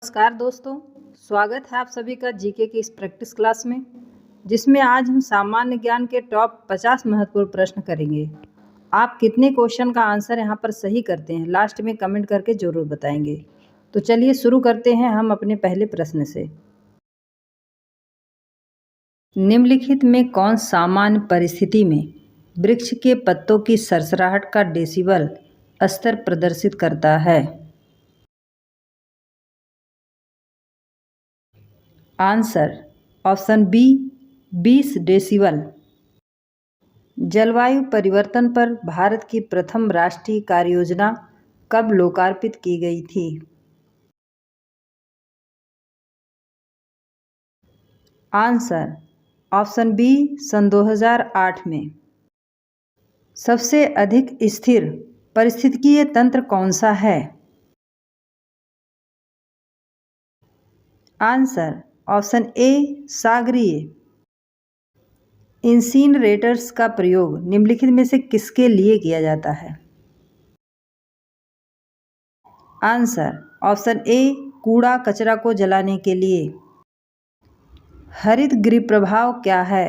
नमस्कार दोस्तों, स्वागत है आप सभी का जीके की इस प्रैक्टिस क्लास में, जिसमें आज हम सामान्य ज्ञान के टॉप 50 महत्वपूर्ण प्रश्न करेंगे। आप कितने क्वेश्चन का आंसर यहाँ पर सही करते हैं, लास्ट में कमेंट करके ज़रूर बताएंगे। तो चलिए शुरू करते हैं हम अपने पहले प्रश्न से। निम्नलिखित में कौन सामान्य परिस्थिति में वृक्ष के पत्तों की सरसराहट का डेसिबल स्तर प्रदर्शित करता है? Answer option B 20 decibel. जलवायु परिवर्तन पर भारत की प्रथम राष्ट्रीय कार्ययोजना कब लोकार्पित की गई थी? आंसर ऑप्शन बी सन 2008 में। सबसे अधिक स्थिर पारिस्थितिकीय तंत्र कौन सा है? आंसर ऑप्शन ए सागरीय। इंसिनरेटर्स का प्रयोग निम्नलिखित में से किसके लिए किया जाता है? आंसर ऑप्शन ए कूड़ा कचरा को जलाने के लिए। हरित गृह प्रभाव क्या है?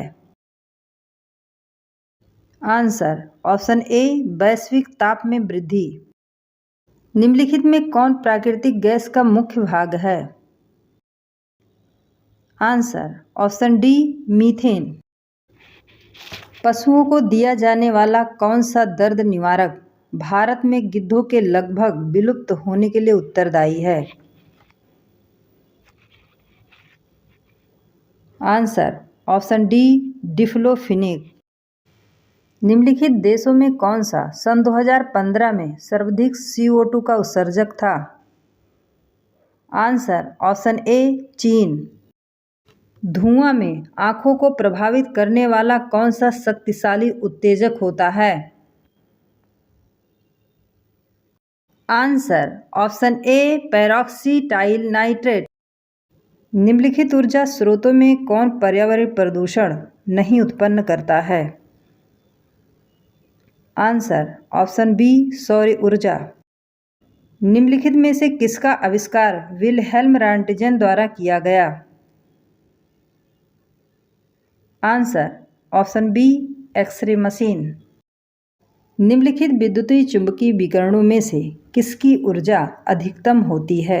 आंसर ऑप्शन ए वैश्विक ताप में वृद्धि। निम्नलिखित में कौन प्राकृतिक गैस का मुख्य भाग है? Answer option D methane. पशुओं को दिया जाने वाला कौन सा दर्द निवारक भारत में गिद्धों के लगभग विलुप्त होने के लिए उत्तरदायी है? Answer option D diclofenac. निम्नलिखित देशों में कौन सा सन 2015 में सर्वाधिक CO2 का उत्सर्जक था? आंसर ऑप्शन ए चीन। धुआं में आंखों को प्रभावित करने वाला कौन सा शक्तिशाली उत्तेजक होता है? Answer option A peroxyacetyl nitrate. निम्नलिखित ऊर्जा स्रोतों में कौन पर्यावरणीय प्रदूषण नहीं उत्पन्न करता है? आंसर ऑप्शन बी सौर ऊर्जा। निम्नलिखित में से किसका आविष्कार विल्हेल्म रॉन्टिजेन द्वारा किया गया? Answer option B X-ray machine. निम्नलिखित विद्युतीय चुंबकीय विकिरणों में से किसकी ऊर्जा अधिकतम होती है?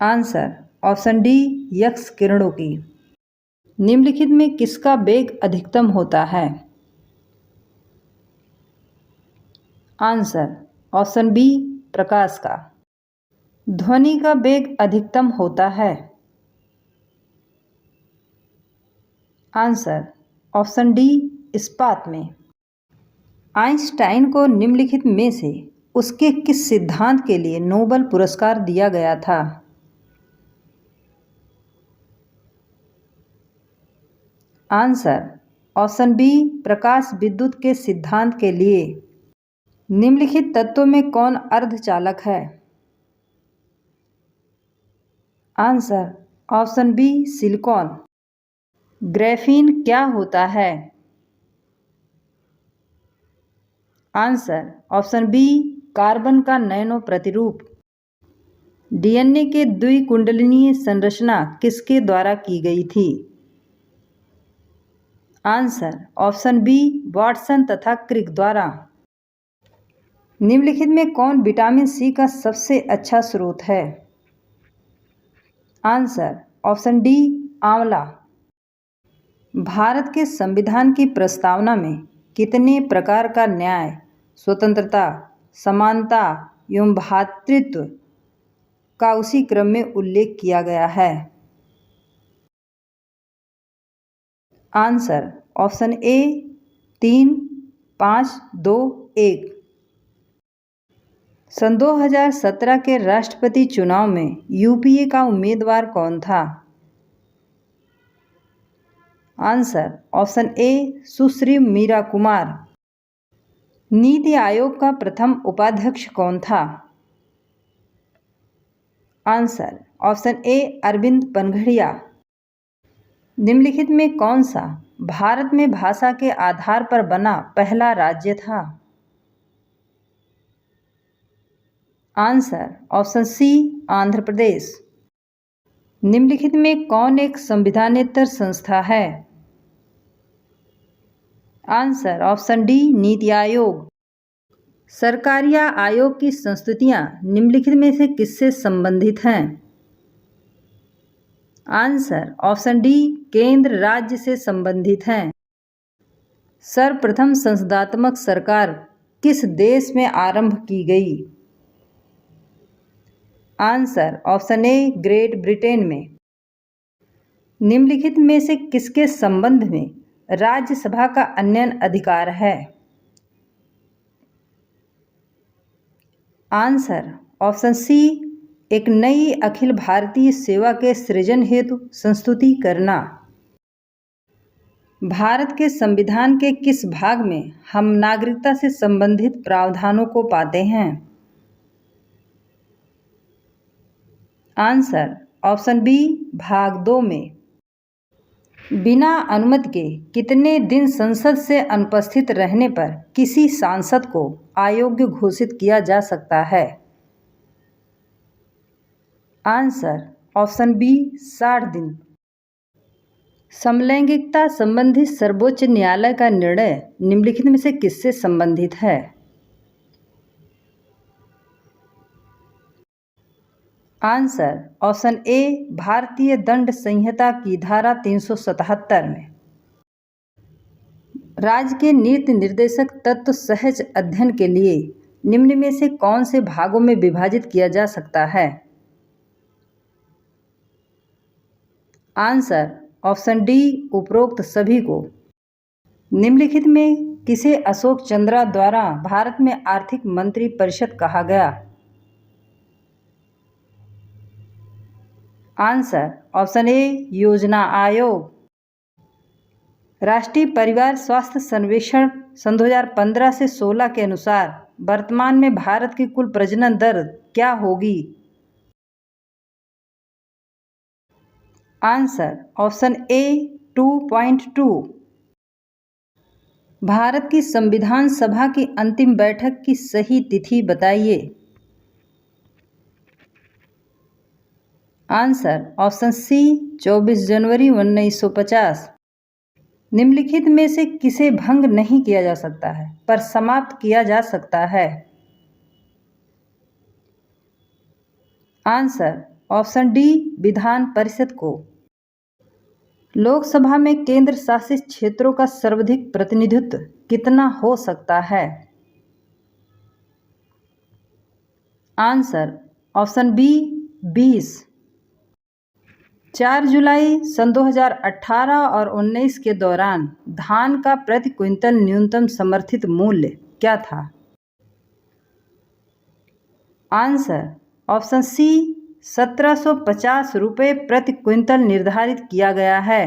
आंसर ऑप्शन डी एक्स किरणों की। निम्नलिखित में किसका वेग अधिकतम होता है? आंसर ऑप्शन बी प्रकाश का। ध्वनि का वेग अधिकतम होता है? आंसर ऑप्शन डी इस्पात में। आइंस्टाइन को निम्नलिखित में से उसके किस सिद्धांत के लिए नोबेल पुरस्कार दिया गया था? आंसर ऑप्शन बी प्रकाश विद्युत के सिद्धांत के लिए। निम्नलिखित तत्वों में कौन अर्धचालक है? Answer option B silicon. Graphene क्या होता है? आंसर ऑप्शन बी कार्बन का नैनो प्रतिरूप। DNA के द्विकुंडलीय संरचना किसके द्वारा की गई थी? आंसर ऑप्शन बी वाटसन तथा क्रिक द्वारा। निम्नलिखित में कौन विटामिन सी का सबसे अच्छा स्रोत है? आंसर ऑप्शन डी आंवला। भारत के संविधान की प्रस्तावना में कितने प्रकार का न्याय, स्वतंत्रता, समानता एवं भ्रातृत्व का उसी क्रम में उल्लेख किया गया है? आंसर ऑप्शन ए 3, 5, 2, 1। सन 2017 के राष्ट्रपति चुनाव में यूपीए का उम्मीदवार कौन था? Answer option A Sushri Meira Kumar. NITI Aayog का प्रथम उपाध्यक्ष कौन था? Answer option A Arvind Panagariya. निम्नलिखित में कौन सा भारत में भाषा के आधार पर बना पहला राज्य था? Answer option C Andhra Pradesh. निम्नलिखित में कौन एक संविधानेतर संस्था है? Answer option D NITI Aayog. Sarkaria आयोग की संस्तुतियां निम्नलिखित में से किससे संबंधित हैं? आंसर ऑप्शन डी केंद्र राज्य से संबंधित हैं। सर्वप्रथम संसदात्मक सरकार किस देश में आरंभ की गई? Answer option a great Britain में। निम्नलिखित में से किसके संबंध में राज्यसभा का अनयन अधिकार है? आंसर ऑप्शन सी एक नई अखिल भारतीय सेवा के सृजन हेतु संस्तुति करना। भारत के संविधान के किस भाग में हम नागरिकता से संबंधित प्रावधानों को पाते हैं? आंसर ऑप्शन बी भाग 2 में। बिना अनुमति के कितने दिन संसद से अनुपस्थित रहने पर किसी सांसद को अयोग्य घोषित किया जा सकता है? आंसर ऑप्शन बी 60 दिन। समलैंगिकता संबंधी सर्वोच्च न्यायालय का निर्णय निम्नलिखित में से किससे संबंधित है? आंसर ऑप्शन ए भारतीय दंड संहिता की धारा 377 में। राज्य के नीति निर्देशक तत्व सहज अध्ययन के लिए निम्न में से कौन से भागों में विभाजित किया जा सकता है? आंसर ऑप्शन डी उपरोक्त सभी को। निम्नलिखित में किसे अशोक चंद्रा द्वारा भारत में आर्थिक मंत्री परिषद कहा गया? आंसर ऑप्शन ए योजना आयोग। राष्ट्रीय परिवार स्वास्थ्य सर्वेक्षण सन 2015 से 16 के अनुसार वर्तमान में भारत की कुल प्रजनन दर क्या होगी? आंसर ऑप्शन ए 2.2। भारत की संविधान सभा की अंतिम बैठक की सही तिथि बताइए। आंसर ऑप्शन सी 24 जनवरी 1950। निम्नलिखित में से किसे भंग नहीं किया जा सकता है पर समाप्त किया जा सकता है? Answer option D Vidhan Parishad को। लोकसभा में केंद्र शासित क्षेत्रों का सर्वाधिक प्रतिनिधित्व कितना हो सकता है? Answer option B 20। 4 जुलाई सन 2018 और 19 के दौरान धान का प्रति क्विंटल न्यूनतम समर्थित मूल्य क्या था? आंसर ऑप्शन सी 1750 रुपये प्रति क्विंटल निर्धारित किया गया है।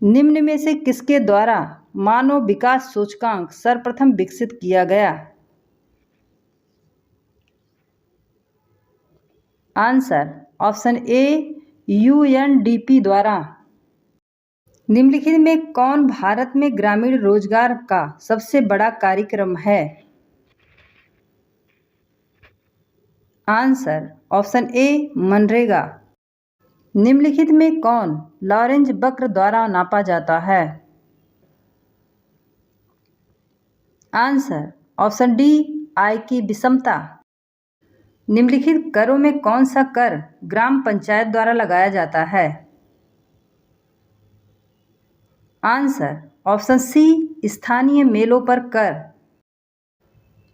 निम्न में से किसके द्वारा मानव विकास सूचकांक सर्वप्रथम विकसित किया गया? आंसर ऑप्शन ए यूएनडीपी द्वारा। निम्नलिखित में कौन भारत में ग्रामीण रोजगार का सबसे बड़ा कार्यक्रम है? आंसर ऑप्शन ए मनरेगा। निम्नलिखित में कौन लॉरेंज वक्र द्वारा नापा जाता है? आंसर ऑप्शन डी आय की विषमता। निम्नलिखित करों में कौन सा कर ग्राम पंचायत द्वारा लगाया जाता है? आंसर ऑप्शन सी स्थानीय मेलों पर कर।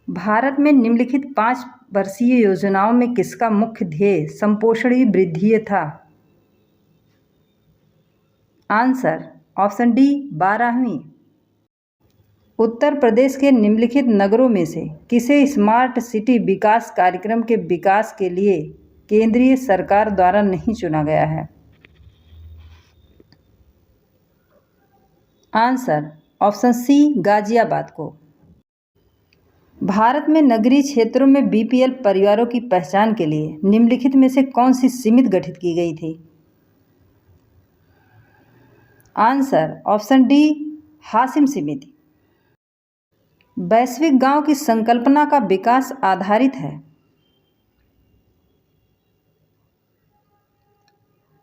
भारत में निम्नलिखित 5 वर्षीय योजनाओं में किसका मुख्य ध्येय संपोषणी वृद्धि था? आंसर ऑप्शन डी 12वीं। उत्तर प्रदेश के निम्नलिखित नगरों में से किसे स्मार्ट सिटी विकास कार्यक्रम के विकास के लिए केंद्रीय सरकार द्वारा नहीं चुना गया है? आंसर ऑप्शन सी गाजियाबाद को। भारत में नगरीय क्षेत्रों में बीपीएल परिवारों की पहचान के लिए निम्नलिखित में से कौन सी समिति गठित की गई थी? आंसर ऑप्शन डी हाशिम समिति। वैश्विक गांव की संकल्पना का विकास आधारित है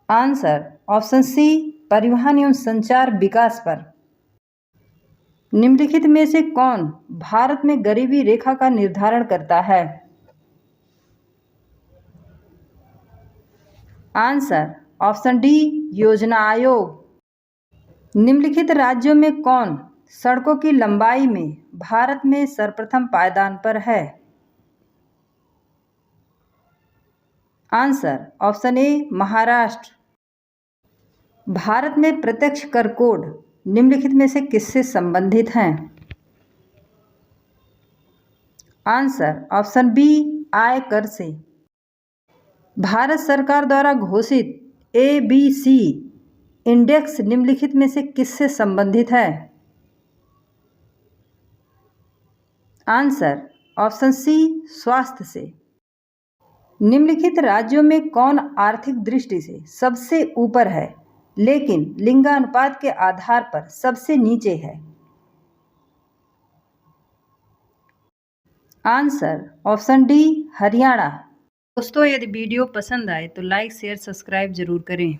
आंसर ऑप्शन सी परिवहन एवं संचार विकास पर। निम्नलिखित में से कौन भारत में गरीबी रेखा का निर्धारण करता है? आंसर ऑप्शन डी योजना आयोग। निम्नलिखित राज्यों में कौन सड़कों की लंबाई में भारत में सर्वप्रथम पायदान पर है? आंसर ऑप्शन ए महाराष्ट्र। भारत में प्रत्यक्ष कर कोड निम्नलिखित में से किससे संबंधित हैं? आंसर ऑप्शन बी आयकर से। भारत सरकार द्वारा घोषित ABC इंडेक्स निम्नलिखित में से किससे संबंधित है? आंसर ऑप्शन सी स्वास्थ्य से। निम्नलिखित राज्यों में कौन आर्थिक दृष्टि से सबसे ऊपर है लेकिन लिंगानुपात के आधार पर सबसे नीचे है? Answer option D Haryana. दोस्तों, यदि वीडियो पसंद आए तो लाइक शेयर सब्सक्राइब जरूर करें।